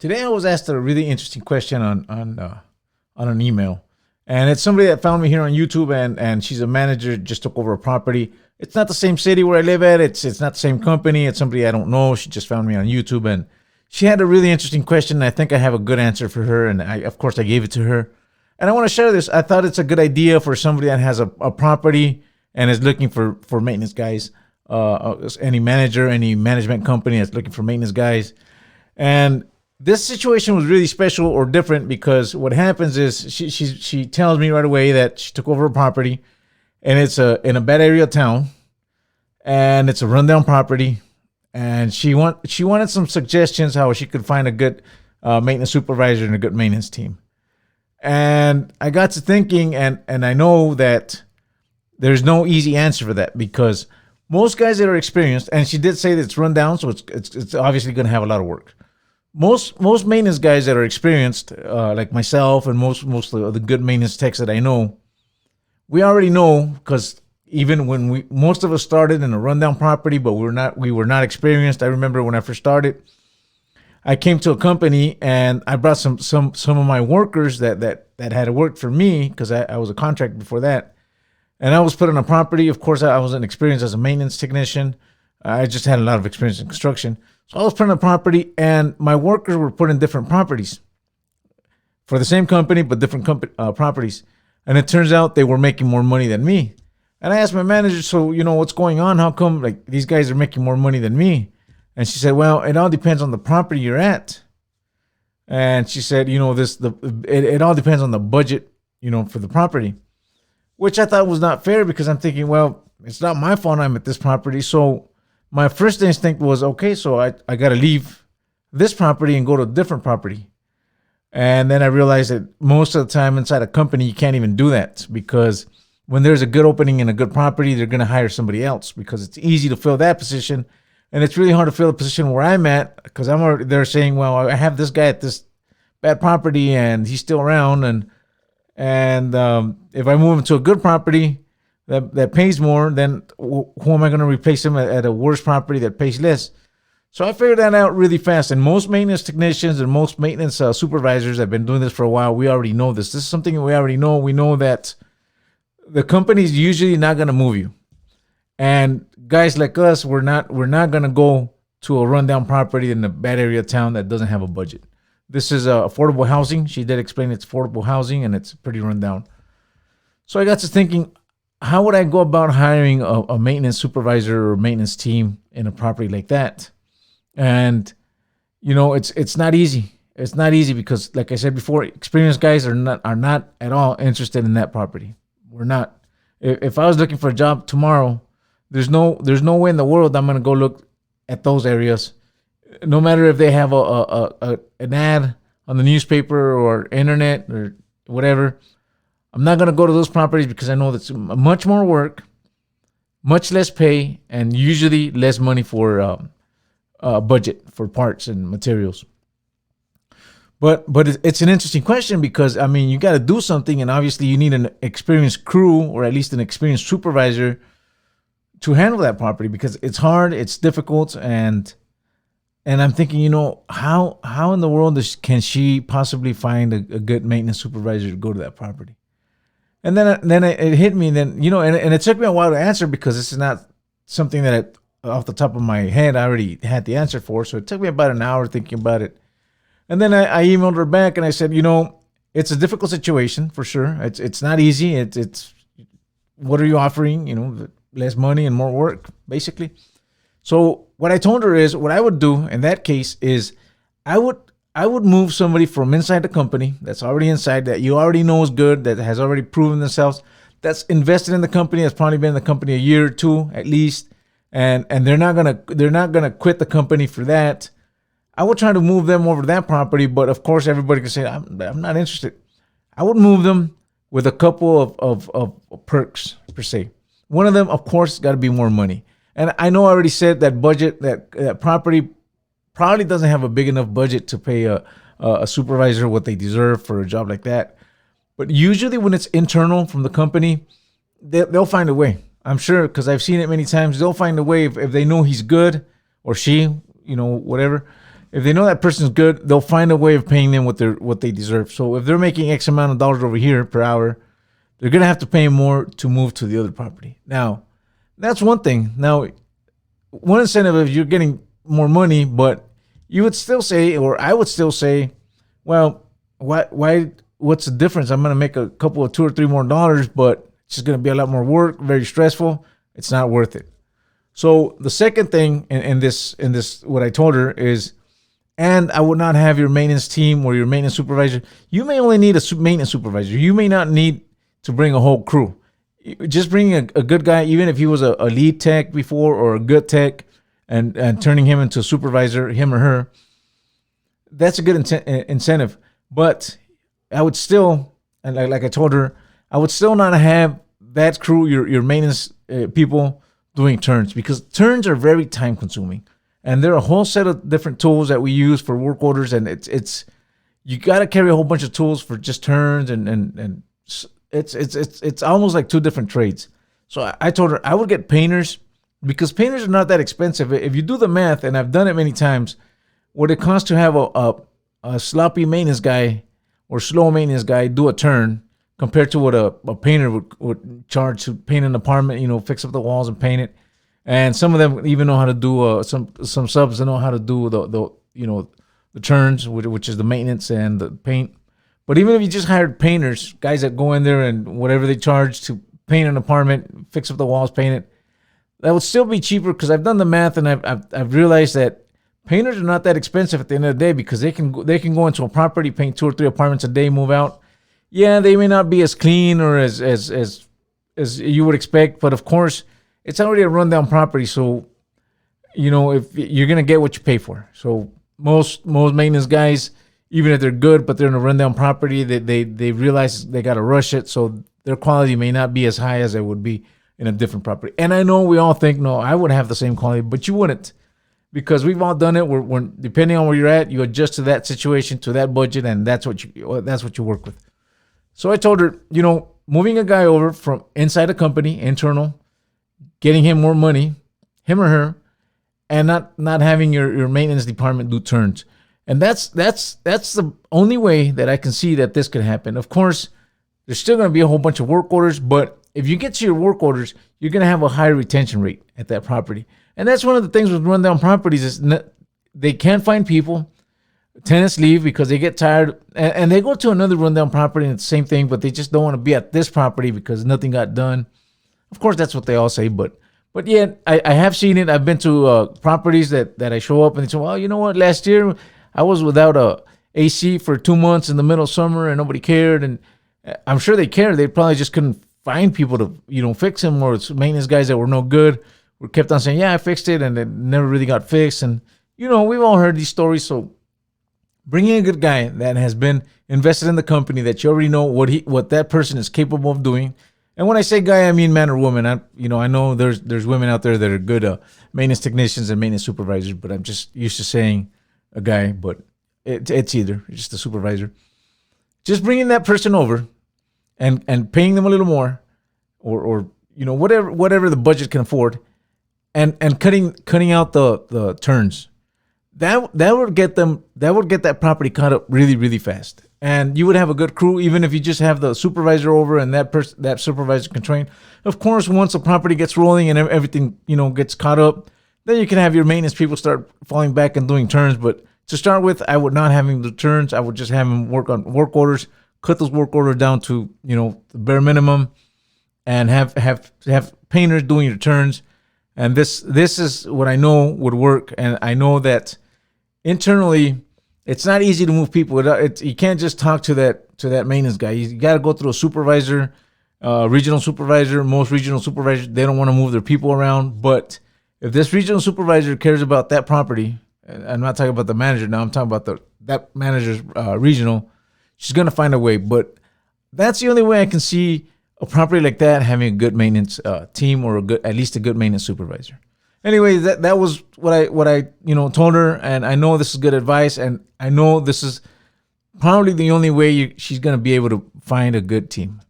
Today I was asked a really interesting question on an email, and it's somebody that found me here on YouTube, and she's a manager, just took over a property. It's not the same city where I live at. It's not the same company. It's somebody I don't know. She just found me on YouTube, and she had a really interesting question. And I think I have a good answer for her, and of course I gave it to her. And I want to share this. I thought it's a good idea for somebody that has a property and is looking for maintenance guys. Any manager, any management company that's looking for maintenance guys. And this situation was really special or different because what happens is she tells me right away that she took over a property, and it's in a bad area of town, and it's a rundown property, and she wanted some suggestions how she could find a good maintenance supervisor and a good maintenance team. And I got to thinking, and I know that there's no easy answer for that because most guys that are experienced, and she did say that it's run down, so it's obviously going to have a lot of work. Most maintenance guys that are experienced, like myself and most of the good maintenance techs that I know, we already know because even when most of us started in a rundown property, but we were not experienced. I remember when I first started, I came to a company and I brought some of my workers that had worked for me because I was a contractor before that. And I was put on a property. Of course, I wasn't experienced as a maintenance technician. I just had a lot of experience in construction. So I was put on a property, and my workers were put in different properties for the same company, but different properties. And it turns out they were making more money than me. And I asked my manager, so, what's going on? How come like these guys are making more money than me? And she said, well, it all depends on the property you're at. And she said, it all depends on the budget, for the property. Which I thought was not fair because I'm thinking, well, it's not my fault I'm at this property. So my first instinct was, okay, so I got to leave this property and go to a different property. And then I realized that most of the time inside a company, you can't even do that because when there's a good opening in a good property, they're going to hire somebody else because it's easy to fill that position. And it's really hard to fill the position where I'm at because they're saying, well, I have this guy at this bad property and he's still around. And if I move him to a good property that pays more, then who am I going to replace him at a worse property that pays less? So I figured that out really fast. And most maintenance technicians and most maintenance supervisors have been doing this for a while. We already know this. This is something that we already know. We know that the company's usually not going to move you. And guys like us, we're not going to go to a rundown property in a bad area of town that doesn't have a budget. This is affordable housing. She did explain it's affordable housing, and it's pretty rundown. So I got to thinking, how would I go about hiring a maintenance supervisor or maintenance team in a property like that? And, it's not easy. It's not easy because, like I said before, experienced guys are not at all interested in that property. We're not. If I was looking for a job tomorrow, there's no way in the world I'm going to go look at those areas. No matter if they have an ad on the newspaper or internet or whatever, I'm not going to go to those properties because I know that's much more work, much less pay, and usually less money for budget for parts and materials. But it's an interesting question because, you got to do something, and obviously you need an experienced crew or at least an experienced supervisor to handle that property because it's hard, it's difficult, and I'm thinking, how in the world can she possibly find a good maintenance supervisor to go to that property? And then it hit me. And it took me a while to answer because this is not something that off the top of my head I already had the answer for. So it took me about an hour thinking about it. And then I emailed her back and I said, it's a difficult situation for sure. It's not easy. It's what are you offering? Less money and more work, basically. So what I told her is what I would do in that case is I would move somebody from inside the company that's already inside, that you already know is good, that has already proven themselves, that's invested in the company, that's probably been in the company a year or two at least, and they're not gonna quit the company for that. I would try to move them over to that property, but of course everybody can say I'm not interested. I would move them with a couple of perks per se. One of them, of course, got to be more money. And I know I already said that budget, that property probably doesn't have a big enough budget to pay a supervisor what they deserve for a job like that. But usually when it's internal from the company, they'll find a way. I'm sure because I've seen it many times. They'll find a way if they know he's good or she, whatever. if they know that person's good, they'll find a way of paying them what they deserve. So if they're making X amount of dollars over here per hour, they're gonna have to pay more to move to the other property. Now, that's one thing. Now, one incentive if you're getting more money, but you would still say, or I would still say, well, why what's the difference? I'm gonna make a couple of $2 or $3 more dollars, but it's just gonna be a lot more work, very stressful. It's not worth it. So the second thing in this what I told her is, and I would not have your maintenance team or your maintenance supervisor. You may only need a maintenance supervisor. You may not need to bring a whole crew. Just bringing a good guy, even if he was a lead tech before or a good tech, and turning him into a supervisor, him or her, that's a good incentive. But I would still, and like I told her, I would still not have that crew, your maintenance people, doing turns, because turns are very time consuming, and there are a whole set of different tools that we use for work orders, and it's you got to carry a whole bunch of tools for just turns, and it's almost like two different trades. So I told her I would get painters, because painters are not that expensive. If you do the math, and I've done it many times, what it costs to have a sloppy maintenance guy or slow maintenance guy do a turn compared to what a painter would charge to paint an apartment, fix up the walls and paint it. And some of them even know how to do some subs that know how to do the turns, which is the maintenance and the paint. But even if you just hired painters, guys that go in there and whatever they charge to paint an apartment, fix up the walls, paint it, that would still be cheaper, because I've done the math and I've realized that painters are not that expensive at the end of the day, because they can go into a property, paint 2 or 3 apartments a day, move out. Yeah, they may not be as clean or as you would expect, but of course, it's already a rundown property. So, if you're gonna get what you pay for. So most maintenance guys, even if they're good, but they're in a rundown property, they realize they gotta rush it. So their quality may not be as high as it would be in a different property. And I know we all think, no, I would have the same quality, but you wouldn't, because we've all done it. We're depending on where you're at, you adjust to that situation, to that budget, and that's what you work with. So I told her, moving a guy over from inside a company, internal, getting him more money, him or her, and not having your maintenance department do turns. And that's the only way that I can see that this could happen. Of course, there's still going to be a whole bunch of work orders, but if you get to your work orders, you're going to have a higher retention rate at that property. And that's one of the things with rundown properties is they can't find people. Tenants leave because they get tired, and they go to another rundown property and it's the same thing, but they just don't want to be at this property because nothing got done. Of course, that's what they all say, but yeah, I have seen it. I've been to properties that I show up and they say, well, you know what? Last year I was without a AC for 2 months in the middle of summer and nobody cared. And I'm sure they cared. They probably just couldn't find people to fix them, or it's maintenance guys that were no good. We kept on saying, yeah, I fixed it, and it never really got fixed. And we've all heard these stories. So bringing a good guy that has been invested in the company, that you already know what that person is capable of doing. And when I say guy, I mean man or woman. I know there's women out there that are good maintenance technicians and maintenance supervisors, but I'm just used to saying a guy. But it's either. It's just a supervisor. Just bringing that person over and paying them a little more, or whatever the budget can afford, and cutting out the turns. That would get that property caught up really, really fast. And you would have a good crew, even if you just have the supervisor over and that supervisor can train. Of course, once the property gets rolling and everything, gets caught up, then you can have your maintenance people start falling back and doing turns. But to start with, I would not have him do turns. I would just have him work on work orders, cut those work orders down to, the bare minimum, and have painters doing your turns. And this is what I know would work. And I know that internally, it's not easy to move people. You can't just talk to that maintenance guy. You got to go through a supervisor, regional supervisor. Most regional supervisors, they don't want to move their people around. But if this regional supervisor cares about that property, and I'm not talking about the manager now, I'm talking about that manager's regional, she's going to find a way. But that's the only way I can see a property like that having a good maintenance team, or at least a good maintenance supervisor. Anyway, that was what I told her, and I know this is good advice, and I know this is probably the only way she's going to be able to find a good team.